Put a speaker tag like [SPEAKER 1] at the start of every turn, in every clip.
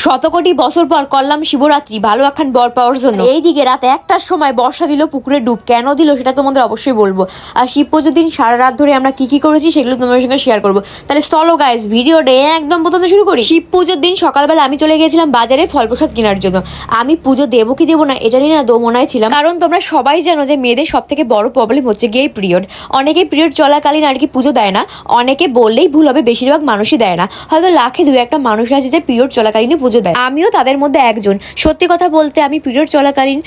[SPEAKER 1] শতকোটি বছর পর করলাম শিবরাত্রি ভালো একখান বর পাওয়ার জন্য। এইদিকে রাত 1টার সময় বর্ষা দিল পুকুরে ডুব। কেন দিল সেটা তোমাদের অবশ্যই বলবো। আর শিব পুজোর দিন সারা রাত ধরে আমরা কি করেছি সেগুলো তোমাদের সঙ্গে শেয়ার করবো। তাহলে চলো গাইস ভিডিওটা একদম প্রথম শুরু করি। শিব পুজোর দিন সকালবেলা আমি চলে গিয়েছিলাম বাজারে ফল প্রসাদ কেনার জন্য। আমি পুজো দেবো কি দেবো না এটা নিয়ে না দোমনায় ছিলাম, কারণ তোমরা সবাই জানো যে মেয়েদের সব থেকে বড় প্রবলেম হচ্ছে গিয়ে পিরিয়ড। অনেকে পিরিয়ড চলাকালীন আর কি পুজো দেয় না, অনেকে বললেই ভুল হবে, বেশিরভাগ মানুষই দেয় না। হয়তো লাখে 2-1টা মানুষ আছে যে পিরিয়ড চলাকালীন পুজো দেয়, আমিও তাদের মধ্যে একজন। সত্যি কথা বলতে আমি পিরিয়ড চলাকালীন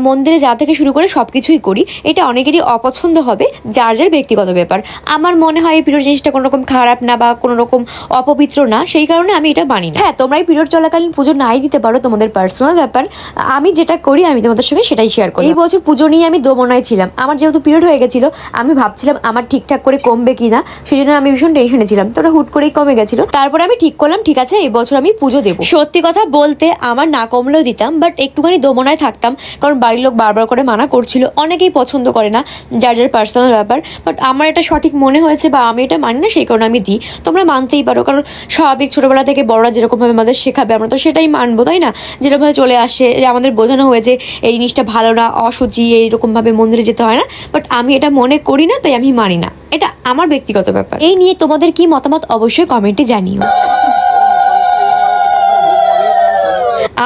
[SPEAKER 1] মন্দিরে যা থেকে শুরু করে সবকিছুই করি। এটা অনেকেরই অপছন্দ হবে, যার যার ব্যক্তিগত ব্যাপার। আমার মনে হয় এই পিরিয়ড জিনিসটা কোনো রকম খারাপ না বা কোনো রকম অপবিত্র না, সেই কারণে আমি এটা মানি না। হ্যাঁ, তোমরা এই পিরিয়ড চলাকালীন পুজো নাই দিতে পারো, তোমাদের পার্সোনাল ব্যাপার। আমি যেটা করি আমি তোমাদের সঙ্গে সেটাই শেয়ার করি। এই বছর পুজো নিয়ে আমি দোমনায় ছিলাম। আমার যেহেতু পিরিয়ড হয়ে গেছিল, আমি ভাবছিলাম আমার ঠিকঠাক করে কমবে কিনা, সেই জন্য আমি ভীষণ টেনশনে ছিলাম। তোরা হুট করেই কমে গেছিল। তারপরে আমি ঠিক করলাম ঠিক আছে এই বছর আমি পুজো দেবো। সত্যি কথা বলতে আমার না কমলেও দিতাম, বাট একটুখানি দোমনায় থাকতাম, কারণ বাড়ির লোক বারবার করে মানা করছিল। অনেকেই পছন্দ করে না, যার যার পার্সোনাল ব্যাপার। বাট আমার এটা সঠিক মনে হয়েছে বা আমি এটা মানি না, সেই কারণে আমি দিই। তোমরা মানতেই পারো, কারণ স্বাভাবিক ছোটবেলা থেকে বড়রা যেরকমভাবে আমাদের শেখাবে আমরা তো সেটাই মানবো, তাই না? যেরকমভাবে চলে আসে যে আমাদের বোঝানো হয়েছে এই জিনিসটা ভালো না, অশুচি, এইরকমভাবে মন্দিরে যেতে হয় না। বাট আমি এটা মনে করি না, তাই আমি মানি না। এটা আমার ব্যক্তিগত ব্যাপার। এই নিয়ে তোমাদের কি মতামত অবশ্যই কমেন্টে জানিও।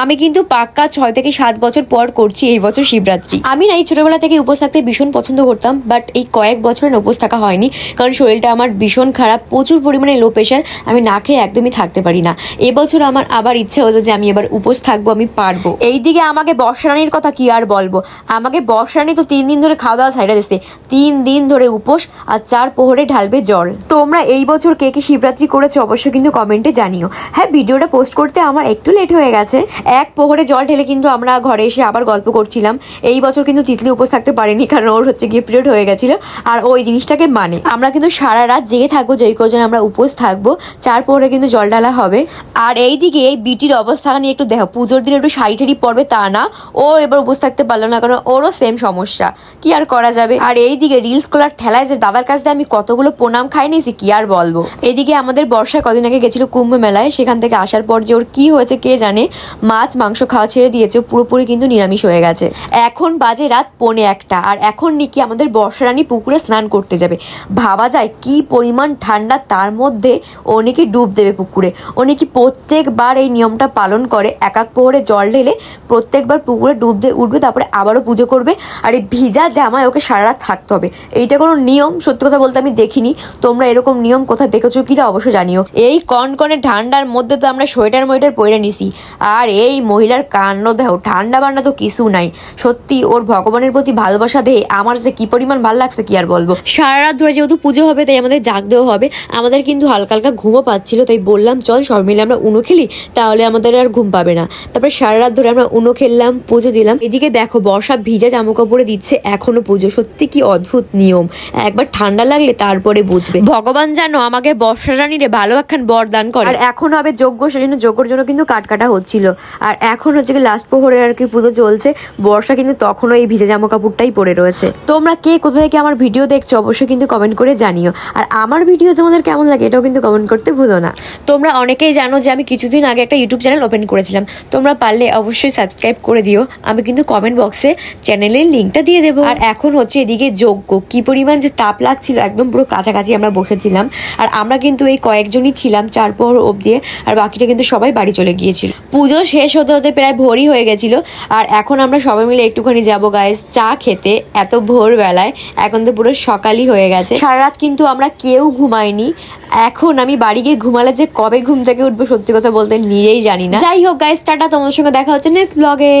[SPEAKER 1] আমি কিন্তু পাক্কা 6 থেকে 7 বছর পর করছি এই বছর শিবরাত্রি। আমি না এই ছোটবেলা থেকে উপোস থাকতে ভীষণ পছন্দ করতাম, বাট এই কয়েক বছরে উপোস থাকা হয়নি, কারণ শরীরটা আমার ভীষণ খারাপ, প্রচুর পরিমাণে লো প্রেশার। আমি না খেয়ে একদমই থাকতে পারি না। এবছর আমার আবার ইচ্ছে হলো যে আমি এবার উপোস থাকবো, আমি পারবো। এইদিকে আমাকে বর্ষারানীর কথা কি আর বলবো। আমাকে বর্ষারানী তো 3 দিন ধরে খাওয়া দাওয়া ছাইড়া দিচ্ছে। 3 দিন ধরে উপোস আর 4 প্রহরে ঢালবে জল। তোমরা এই বছর কে কে শিবরাত্রি করেছো অবশ্যই কিন্তু কমেন্টে জানিও। হ্যাঁ, ভিডিওটা পোস্ট করতে আমার একটু লেট হয়ে গেছে। 1 প্রহরে জল ঢেলে কিন্তু আমরা ঘরে এসে আবার গল্প করছিলাম। এই বছর কিন্তু তিতলি উপোস থাকতে পারেনি, কারণ ওর হচ্ছে গিয়ে পিরিয়ড হয়ে গেছিল। আর ওই জিনিসটাকে মানে আমরা কিন্তু সারা রাত জেগে থাকবো, যেই কজন আমরা উপোস থাকবো। 4 প্রহরে কিন্তু জল ঢালা হবে। আর এইদিকে এই বিটির অবস্থা নিয়ে একটু দেখো, পুজোর দিনে একটু শাড়ি ঠাড়ি পরবে তা না, ও এবার উপোস থাকতে পারলো না, কারণ ওরও সেম সমস্যা। কি আর করা যাবে। আর এইদিকে রিলস করার ঠেলায় যে দাদার কাছ দিয়ে আমি কতগুলো প্রণাম খাই নিয়েছি কি আর বলবো। এইদিকে আমাদের বর্ষা কদিন আগে গেছিল কুম্ভ মেলায়, সেখান থেকে আসার পর যে ওর কি হয়েছে কে জানে, মাছ মাংস খাওয়া ছেড়ে দিয়েছে, পুরোপুরি কিন্তু নিরামিষ হয়ে গেছে। এখন বাজে রাত 1:45, আর এখন নাকি আমাদের বর্ষারানী পুকুরে স্নান করতে যাবে। ভাবা যায় কি পরিমাণ ঠান্ডা, তার মধ্যে ও নাকি ডুব দেবে পুকুরে। ও নাকি প্রত্যেকবার এই নিয়মটা পালন করে, 1 প্রহরে জল ঢেলে প্রত্যেকবার পুকুরে ডুব দিয়ে উঠবে, তারপরে আবারও পুজো করবে। আর এই ভিজা জামায় ওকে সারা রাত থাকতে হবে। এইটা কোনো নিয়ম সত্যি কথা বলতে আমি দেখিনি। তোমরা এরকম নিয়ম কোথায় দেখেছো কিনা অবশ্যই জানিও। এই কনকনে ঠান্ডার মধ্যে তো আমরা সোয়েটার মোয়েটার পরে নিছি, আর এই মহিলার কাণ্ড দেখো, ঠান্ডা বান্না তো কিছু নাই। সত্যি ওর ভগবানের প্রতি ভালোবাসা দেখে আমার যে কি পরিমাণ ভালো লাগছে কি আর বলবো। সারা রাত ধরে যেহেতু পুজো হবে তাই আমাদের জাগতেও হবে। আমাদের কিন্তু হালকা হালকা ঘুমও পাচ্ছিল, তাই বললাম চল সব মিলে আমরা উনো খেলি, তাহলে আমাদের আর ঘুম পাবে না। তারপরে সারা রাত ধরে আমরা উনো খেললাম, পুজো দিলাম। এদিকে দেখো বর্ষা ভিজা জামা কাপড়ে দিচ্ছে এখনো পুজো। সত্যি কি অদ্ভুত নিয়ম, একবার ঠান্ডা লাগলে তারপরে বুঝবে। ভগবান জানো আমাকে বর্ষারানীরে ভালো একখান বরদান করে। আর এখন হবে যজ্ঞ, সেজন্য যজ্ঞর জন্য কিন্তু কাটা হচ্ছিল। আর এখন হচ্ছে কি লাস্ট প্রহরে আর কি পুজো চলছে। বর্ষা কিন্তু তখনও এই ভিজে জামা কাপড়টাই পরে রয়েছে। তোমরা কে কোথা থেকে আমার ভিডিও দেখছো অবশ্যই কিন্তু কমেন্ট করে জানিও। আর আমার ভিডিও তোমাদের কেমন লাগে এটাও কিন্তু কমেন্ট করতে ভুলো না। তোমরা অনেকেই জানো যে আমি কিছুদিন আগে একটা ইউটিউব চ্যানেল ওপেন করেছিলাম। তোমরা পারলে অবশ্যই সাবস্ক্রাইব করে দিও। আমি কিন্তু কমেন্ট বক্সে চ্যানেলের লিঙ্কটা দিয়ে দেবো। আর এখন হচ্ছে এদিকে যজ্ঞ, কি পরিমাণ যে তাপ লাগছিল, একদম পুরো কাছাকাছি আমরা বসেছিলাম। আর আমরা কিন্তু এই কয়েকজনই ছিলাম 4 প্রহর অবধি, আর বাকিটা কিন্তু সবাই বাড়ি চলে গিয়েছিল। পুজো শেষ হতে হতে প্রায় ভোরই হয়ে গেছিল। আর এখন আমরা সবাই মিলে একটুখানি যাবো গাইস চা খেতে, এত ভোরবেলায়। এখন তো পুরো সকালই হয়ে গেছে। সারা রাত কিন্তু আমরা কেউ ঘুমাইনি। এখন আমি বাড়ি গিয়ে ঘুমালে যে কবে ঘুম থেকে উঠবো সত্যি কথা বলতে নিজেই জানি না। যাই হোক গাইস, টাটা, তোমাদের সঙ্গে দেখা হচ্ছে নেক্সট ব্লগে।